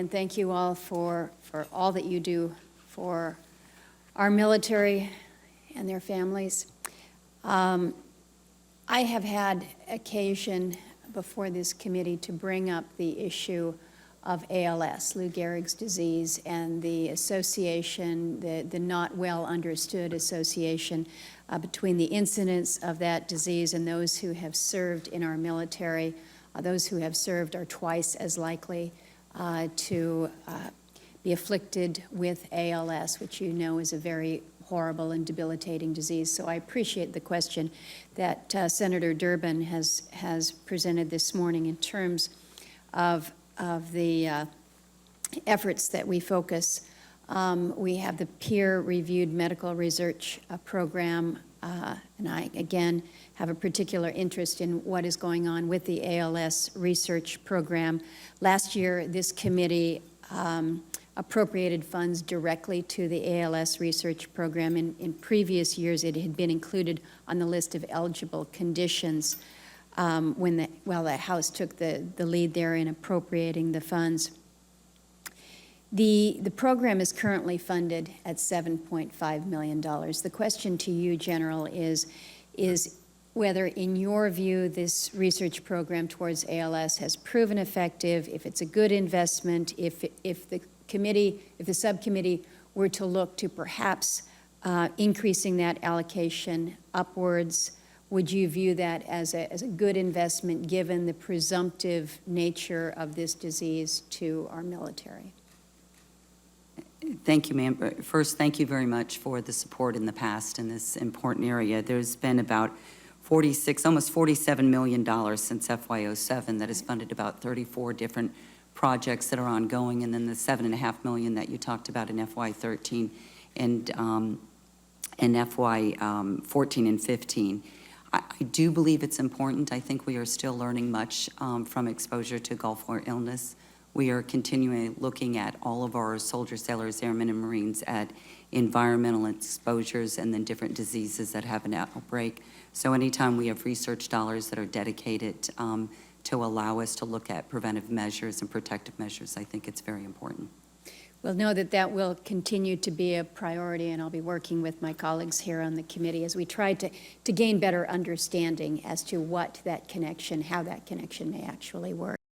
And thank you all for all that you do for our military and their families. I have had occasion before this committee to bring up the issue of ALS, Lou Gehrig's disease, and the association, the not well understood association between the incidence of that disease and those who have served in our military. Those who have served are twice as likely to be afflicted with ALS, which you know is a very horrible and debilitating disease. So I appreciate the question that Senator Durbin has presented this morning in terms of the efforts that we focus. We have the peer-reviewed medical research program, and I, again, have a particular interest in what is going on with the ALS research program. Last year, this committee appropriated funds directly to the ALS research program. In previous years, it had been included on the list of eligible conditions when the House took the lead there in appropriating the funds. The program is currently funded at $7.5 million. The question to you, General, is whether, in your view, this research program towards ALS has proven effective, if it's a good investment, if the subcommittee were to look to perhaps increasing that allocation upwards, would you view that as a good investment given the presumptive nature of this disease to our military? Thank you, ma'am. First, thank you very much for the support in the past in this important area. There's been about almost $47 million since FY07 that has funded about 34 different projects that are ongoing, and then the $7.5 million that you talked about in FY13 and FY14 and 15. I do believe it's important. I think we are still learning much from exposure to Gulf War illness. We are continuing looking at all of our soldiers, sailors, airmen, and Marines at environmental exposures and then different diseases that have an outbreak. So anytime we have research dollars that are dedicated to allow us to look at preventive measures and protective measures, I think it's very important. We'll know that that will continue to be a priority, and I'll be working with my colleagues here on the committee as we try to gain better understanding as to what that connection, how that connection may actually work.